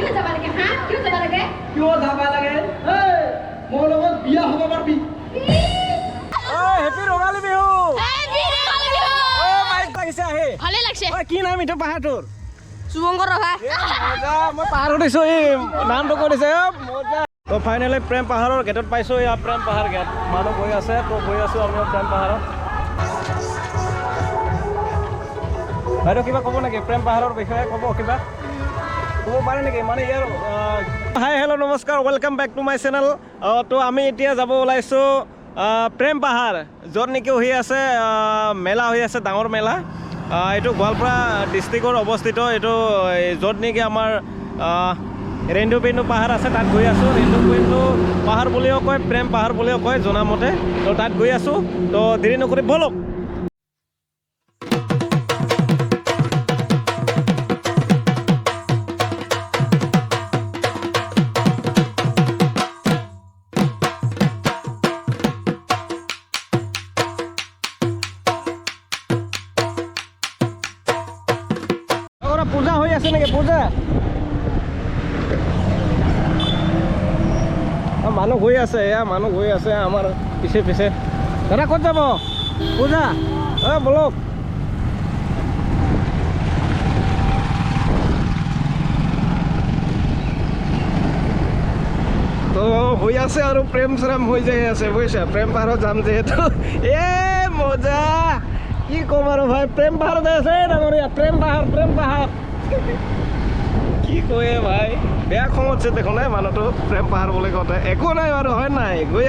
কিয় যাব লাগে হা কিয় যাব লাগে মোৰ লগত বিয়া হ'ব পাৰবি হেপী ৰঙালী বিহু মাইক লাগিছে আহে ভালে লাগছে কি নাম এইটো পাহাৰটোৰ শুভঙ্কৰ ৰভা মই পাহাৰত দিছোঁ এই নামটো কৈ দিছে মজা তো ফাইনেলি প্ৰেম পাহাৰৰ গেটত পাইছোঁ এয়া প্ৰেম পাহাৰ গেট মানুহ গৈ আছে তো গৈ আছোঁ আমিও প্ৰেম পাহাৰত বাইদেউ কিবা ক'ব নেকি প্ৰেম পাহাৰৰ বিষয়ে ক'ব কিবা ক'ব পাৰে নেকি মানে ইয়াৰ হাই হেল্ল' নমস্কাৰ welcome back to my channel তো আমি এতিয়া যাব ওলাইছোঁ প্ৰেম পাহাৰ য'ত নেকি হৈ আছে মেলা হৈ আছে ডাঙৰ মেলা এইটো গোৱালপাৰা ডিষ্ট্ৰিক্টৰ অৱস্থিত এইটো য'ত নেকি আমাৰ ৰেইনবো পাহাৰ আছে তাত গৈ আছোঁ ৰেইনবো পাহাৰ বুলিও কয় প্ৰেম পাহাৰ বুলিও কয় জনামতে তো তাত গৈ আছোঁ তো দেৰি নকৰি ব'লক পূজা হৈ আছে নেকি পূজা মানুহ গৈ আছে এয়া মানুহ গৈ আছে আমাৰ পিছে পিছে দাদা ক'ত যাব পূজা বলক তো হৈ আছে আৰু প্ৰেম চেম হৈ যাই আছে বুজিছা প্ৰেম পাহাৰত যাম যিহেতু মজা কি ক'ম আৰু ভাই প্ৰেম পাহাৰত আছে ডাঙৰীয়া প্ৰেম পাহাৰ কি কয়ে ভাই বেয়া খং উঠছে দেখোন মানুহটো প্ৰেম পাহাৰ বুলি কওঁতে একো নাই বাৰু হয় নাই গৈ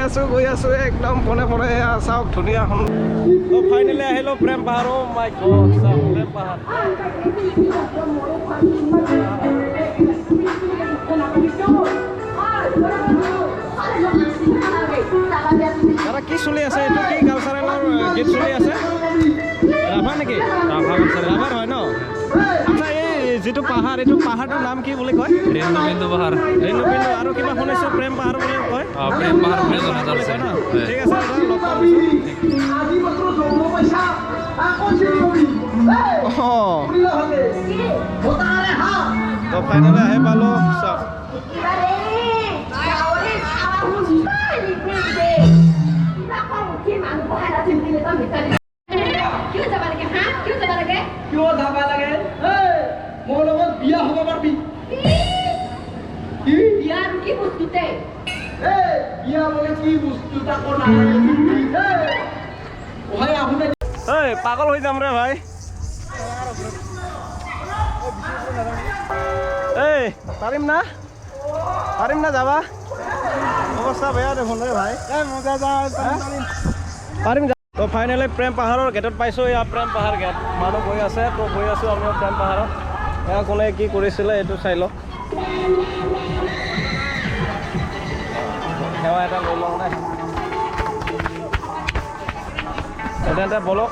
আছোঁ একদম ফোনে চাওক ধুনীয়াখন ফাইনেলি আহিলোঁ প্ৰেম পাহাৰ মাই গড চাওক প্ৰেম পাহাৰ দাদা কি চলি আছে এইটো কি কালচাৰেলৰ গীত চলি আছে ৰাভা নেকি ৰাভাৰ হয় ন আচ্ছা এই যিটো পাহাৰ এইটো পাহাৰটোৰ নাম কি বুলি কয় ৰেইনবো পাহাৰ আৰু কিবা শুনিছোঁ প্ৰেম পাহাৰ বুলি কয় প্ৰেম পাহাৰ বুলি জনা যায় ন ঠিক আছে লগ পাম তো ফাইনেলি আহি পালোঁ চাওক কিয় যাব লাগে হা কিয় যাব লাগে মোৰ লগত বিয়া হ'ব পাৰবি বিয়াৰ কি বস্তুতে বিয়া মানে কি বস্তু তাকো নালাগে পাগল হৈ যাম ৰে ভাই পাৰিম না যাবা অৱস্থা বেয়া দেখোন ৰে ভাই পাৰিম তো ফাইনেলি প্ৰেম পাহাৰৰ গেটত পাইছোঁ এয়া প্ৰেম পাহাৰ গেট মানুহ গৈ আছে তো গৈ আছোঁ আমিও প্ৰেম পাহাৰত এয়া কোনে কি কৰিছিলে এইটো চাই লওক সেৱা এটা লৈ লওঁ নাই তেন্তে বলক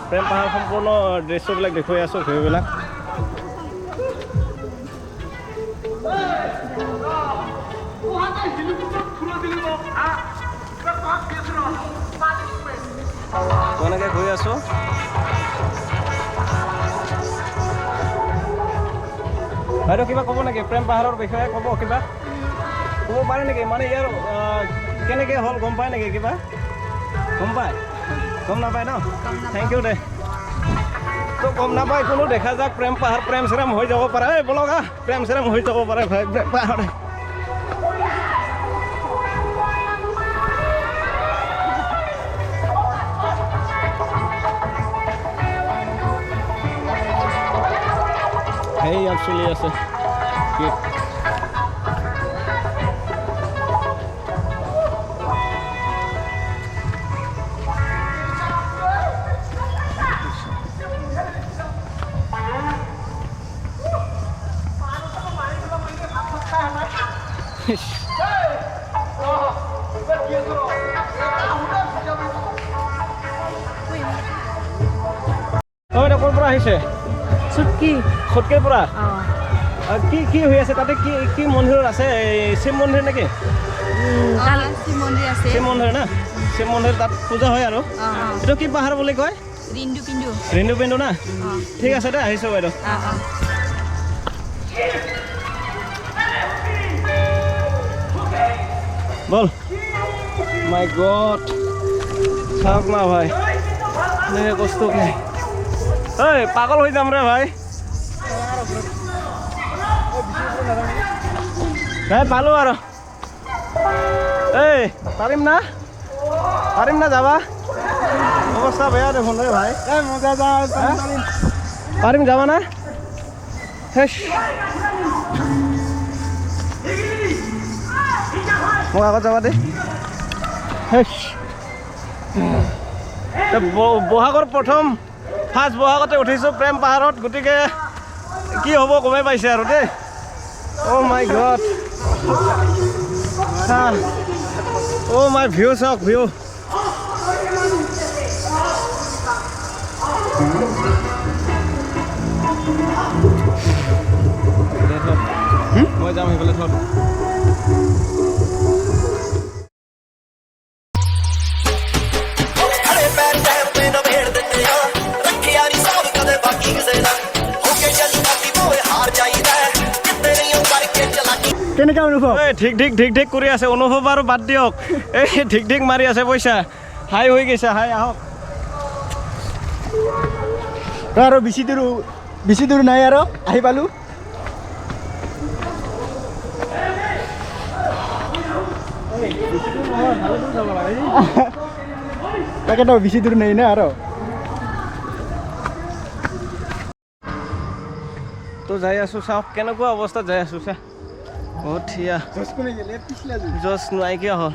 প্ৰেম পাহাৰ সম্পূৰ্ণ দৃশ্যবিলাক দেখুৱাই আছোঁ ভিউবিলাক এনেকৈ গৈ আছোঁ বাইদেউ কিবা ক'ব নেকি প্ৰেম পাহাৰৰ বিষয়ে ক'ব কিবা ক'ব পাৰে নেকি মানে ইয়াৰ কেনেকৈ হ'ল গম পায় নেকি কিবা গম নাপায় ন থেংক ইউ দে তো গম নাপায় কোনো দেখা যাক প্ৰেম পাহাৰ প্ৰেম চেৰেম হৈ যাব পাৰে বলক প্ৰেম চেৰেম হৈ যাব পাৰে ভাই প্ৰেম পাহাৰে সেই ইয়াত চলি আছে ক'ৰ পৰা আহিছে ছটকিৰ পৰা কি হৈ আছে তাতে কি মন্দিৰ আছে শিৱ মন্দিৰ নেকি শিৱ মন্দিৰ না শিৱ মন্দিৰ তাত পূজা হয় আৰু এইটো কি পাহাৰ বুলি কয় ৰিন্দু পিন্দু না ঠিক আছে দে আহিছোঁ বাইদেউ বল মাই গড চাওক না ভাই এনেকৈ কষ্ট কি ঐ পাগল হৈ যাম ৰে ভাই ভাই পালোঁ আৰু এই পাৰিম না যাবা অৱস্থা বেয়া দেখোন ৰে ভাই পাৰিম যাবা না হেচ মোক আগত যাবা দেই হেচ বহাগৰ প্ৰথম ফাৰ্ষ্ট বহাগতে উঠিছোঁ প্ৰেম পাহাৰত গতিকে কি হ'ব গমেই পাইছে আৰু দেই অ' মাই গড অ' মাই ভিউ চাওক ভিউ মই যাম সেইফালে থ কেনেকৈ অনুভৱ এই ঠিক ঠিক কৰি আছে অনুভৱ আৰু বাদ দিয়ক এই ঠিক মাৰি আছে পইচা হাই হৈ গৈছে হাই আহক আৰু বেছি দূৰ নাই আৰু আহি পালোঁ তাকেতো বেছি দূৰ নাই না আৰু তো যাই আছোঁ চাওক কেনেকুৱা অৱস্থাত যাই আছোঁ চা বহুত থিয়া জছ নাইকিয়া হ'ল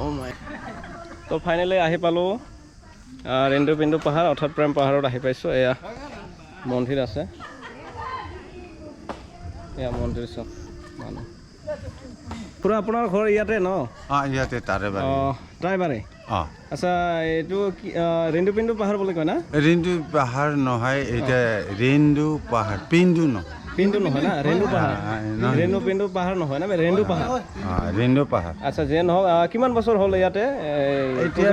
অ' মাই তো ফাইনেলি আহি পালোঁ ৰেন্দু পিন্দু পাহাৰ অৰ্থাৎ প্ৰেম পাহাৰত আহি পাইছোঁ এয়া মন্দিৰ আছে এয়া মন্দিৰ চব মানুহ পুৰা আপোনাৰ ঘৰ ইয়াতে ন ইয়াতে তাৰে অঁ ড্ৰাইভাৰে আচ্ছা এইটো কি ৰেন্দু পিন্দু পাহাৰ বুলি কয় না ৰেন্দু পাহাৰ নহয় এতিয়া ৰেন্দু পাহাৰ পিন্দু নহয় পিন্দু নহয় না ৰেন্দু পাহাৰ ৰেন্দু পিন্দু পাহাৰ নহয় না ৰেন্দু পাহাৰ ৰেন্দু পাহাৰ আচ্ছা যে নহওক কিমান বছৰ হ'ল ইয়াতে এতিয়া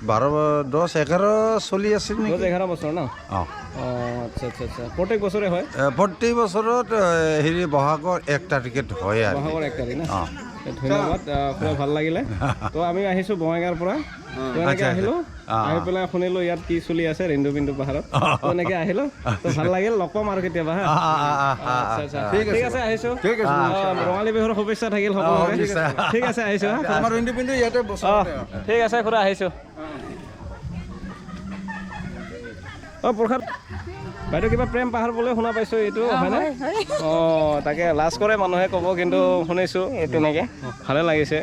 10-11 চলি আছিল নেকি 11 বছৰ ন অঁ আচ্ছা প্ৰত্যেক বছৰে হয় প্ৰত্যেক বছৰত হেৰি বহাগৰ 1 তাৰিখে হয় আৰু বহাগৰ 1 তাৰিখ না অঁ ধন্যবাদ খুব ভাল লাগিলে তো আমি আহিছোঁ বঙাইগাঁৱৰ পৰা তো এনেকৈ আহিলোঁ আহি পেলাই শুনিলোঁ ইয়াত কি চলি আছে ৰেন্দু পিন্দু পাহাৰত তো এনেকৈ আহিলোঁ তো ভাল লাগিল লগ পাম আৰু কেতিয়াবা হা আচ্ছা ঠিক আছে আহিছোঁ ৰঙালী বিহুৰ শুভেচ্ছা থাকিল সকলোকে ঠিক আছে আহিছোঁ আমাৰ ৰেন্দু পিন্দু ইয়াতে ঠিক আছে খুৰা আহিছোঁ অঁ প্ৰসাদ বাইদেউ কিবা প্ৰেম পাহাৰ বুলি শুনা পাইছোঁ এইটো হয়নে অঁ তাকে লাজ কৰে মানুহে ক'ব কিন্তু শুনিছোঁ তেনেকৈ ভালে লাগিছে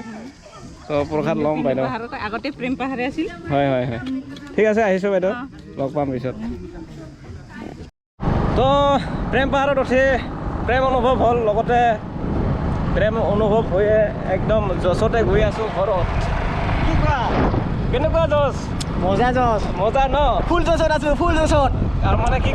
তো প্ৰসাদ ল'ম বাইদেউ আগতে প্ৰেম পাহাৰে আছিল হয় ঠিক আছে আহিছোঁ বাইদেউ লগ পাম পিছত তো প্ৰেম পাহাৰত উঠি প্ৰেম অনুভৱ হ'ল লগতে প্ৰেম অনুভৱ হৈয়ে একদম জছতে গৈ আছোঁ ঘৰত কি কোৱা কেনেকুৱা জছ মজা মজা ন ফুল জছত আছোঁ ফুল জছত আৰু মানে কি